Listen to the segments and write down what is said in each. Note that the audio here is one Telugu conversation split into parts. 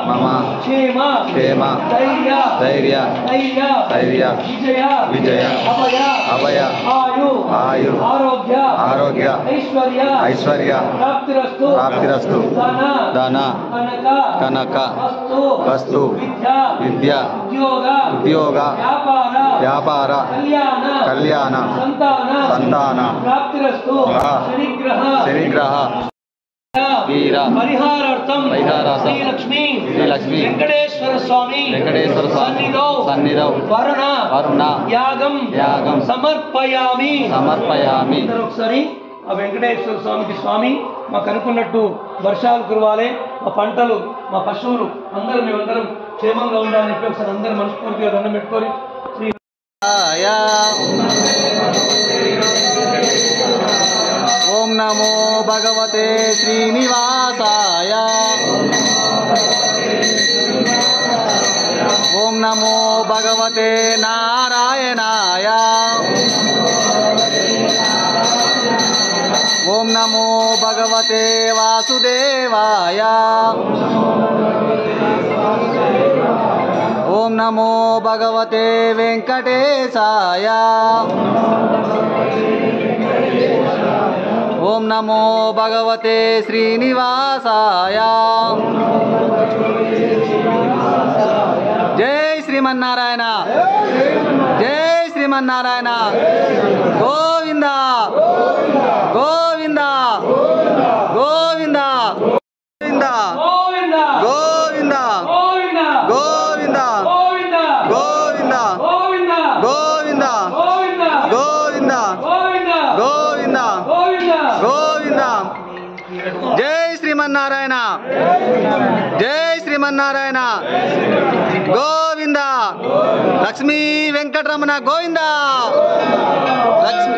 मम क्षेम क्षेम धैर्य धैर्य धैर्य विजय विजय अभय अभय आयु आयु आरोग्य आरोग्य ऐश्वर्य ऐश्वर्य प्राप्तिरस्तु धन धन कनक वस्तु वस्तु विद्या उद्योग व्यापार कल्याण संतान प्राप्तिरस्तु शनिग्रह वीर परिहारार्थम श्री लक्ष्मी वेंकटेश्वर स्वामी सन्निधौ वरुण यागम समर्पयामि ఒకసారి ఆ వెంకటేశ్వర స్వామికి స్వామి మాకు అనుకున్నట్టు వర్షాలు కురవాలి, మా పంటలు మా పశువులు అందరూ మేమందరం క్షేమంగా ఉండాలని చెప్పి ఒకసారి అందరూ మనస్ఫూర్తిగా దండం పెట్టుకొని ओम नमो भगवते श्रीनिवासाय ओम नमो भगवते नारायणाय ओम नमो भगवते वासुदेवाय ओम नमो भगवते वेंकटेशाय ओम नमो भगवते श्रीनिवासाय जय श्रीमन्नारायण जय श्रीमन्नारायण गोविंद गोविंद गोविंद गोविंद गोविंद गोविंद गोविंद गोविंद गोविंद गोविंद गोविंद जय श्रीमन्नारायण जय श्रीमन्नारायण गोविंद लक्ष्मी वेंकटरमण गोविंद लक्ष्मी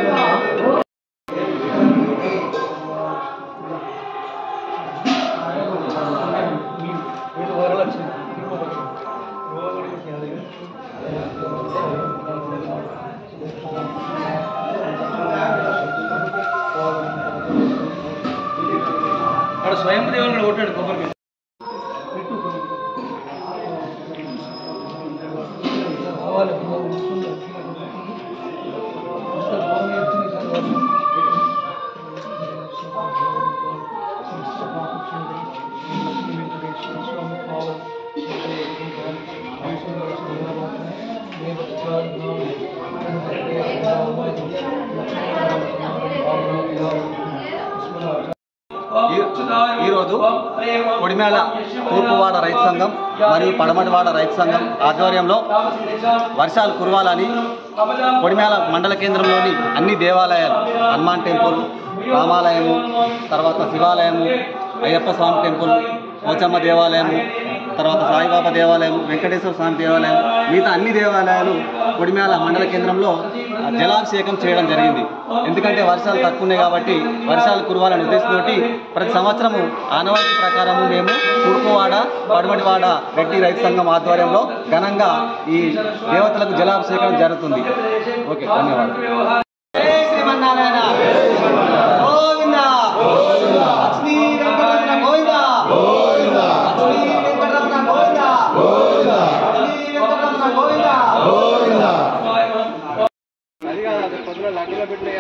स्वयं देवल ओटाడు కొబ్బరి ఈరోజు కొడిమేళ తూర్పువాడ రైతు సంఘం మరియు పడమటివాడ రైతు సంఘం ఆధ్వర్యంలో వర్షాలు కురవాలని కొడిమేళ మండల కేంద్రంలోని అన్ని దేవాలయాలు హనుమాన్ టెంపుల్, రామాలయము, తర్వాత శివాలయము, అయ్యప్ప స్వామి టెంపుల్, పోచమ్మ దేవాలయము, తర్వాత సాయిబాబా దేవాలయం, వెంకటేశ్వర స్వామి దేవాలయం, మిగతా అన్ని దేవాలయాలు కొడిమేళ మండల కేంద్రంలో జలాభిషేకం చేయడం జరిగింది. ఎందుకంటే వర్షాలు తక్కువ ఉన్నాయి కాబట్టి వర్షాలు కురవాలని ఉద్దేశంతో ప్రతి సంవత్సరము ఆనవాయితీ ప్రకారము మేము తూర్పువాడ పడమటివాడ రెడ్డి రైతు సంఘం ఆధ్వర్యంలో ఘనంగా ఈ దేవతలకు జలాభిషేకం జరుగుతుంది. ఓకే, ధన్యవాదాలు. लाठीला भेटले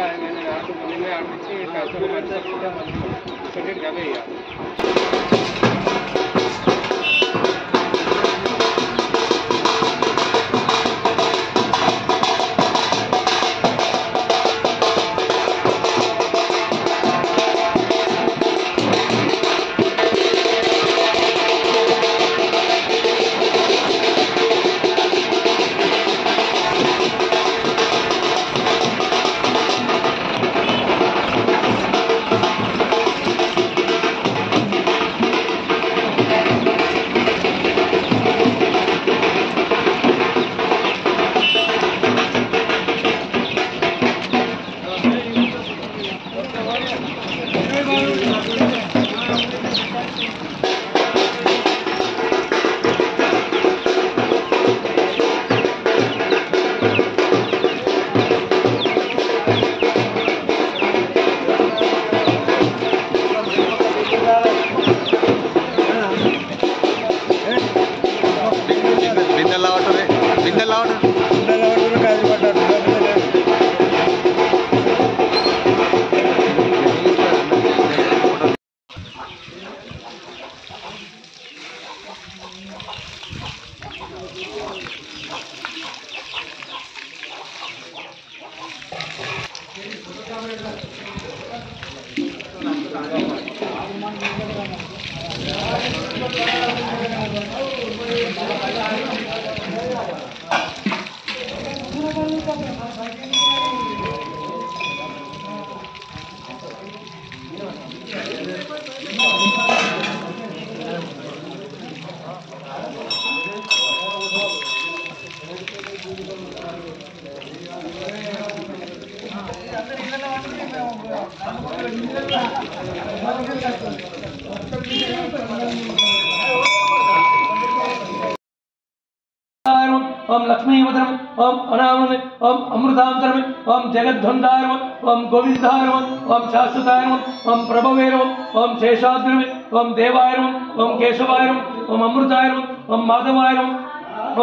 ओम लक्ष्मीवदनम ओम अनाममे ओम अमृतांतरम ओम जगद्वंदारम ओम गोविंदारम ओम शाश्वतारम ओम प्रभवेरम ओम शेषाद्रम ओम देवायरम ओम केशवायरम ओम अमृतायरम ओम माधवायरम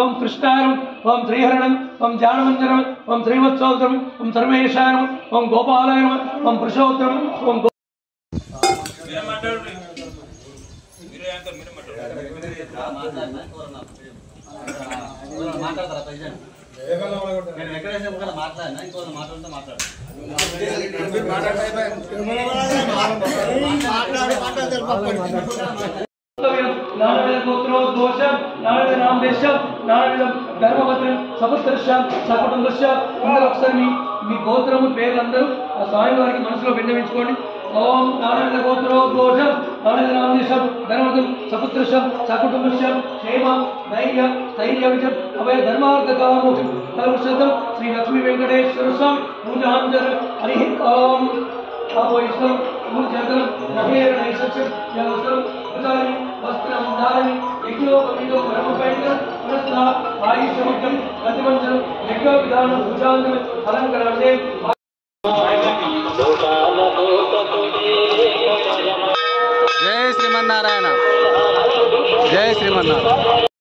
ओम कृष्णायरम ओम श्रीहरणम ओम जानमंजरम ओम श्रीवत्सोदरम ओम सर्वेशायरम ओम गोपालायरम ओम पुरुषोत्तरम ओम మాట్లాడతారా ప్రెసిడెంట్ నేను వెంకటేశ్వర ఒకవేళ మాట్లాడినా ఇంకోళ్ళు మాట్లాడితే మాట్లాడు నారాయణ గోత్రోద్ఘోషం నారాయణ నామదేశం నారాయణ ధర్మవత్రం సపుత్రశ్యం సకుటుంబశ్యం అందరూ ఒకసారి మీ గోత్రము పేర్లందరూ ఆ స్వామి వారికి మనసులో విన్నవించుకోండి. ఓం నారాయణ గోత్రోద్ఘోషం నారాయణ నామదేశం ధర్మవత్రం సపుత్రశ్యం సకుటుంబశ్యం క్షేమ ధైర్య స్థైర్య విజయం అభయ ధర్మార్థ కామోక్షం కల్పశతం శ్రీ లక్ష్మీ వెంకటేశ్వర స్వామి పూజాంజలి హరి ఓం ఆపోయిష్టం పూజాంజలి నహేర నైసత్యం యవసరం ఉదారి వస్త్రం ధారణి యజ్ఞోపవీతో బ్రహ్మపైన పునః ఆయుష్యముఖ్యం ప్రతిమంజనం యజ్ఞ విధానం పూజాంజలి అలంకరణే జై శ్రీమన్నారాయణ జై శ్రీమన్నారాయణ.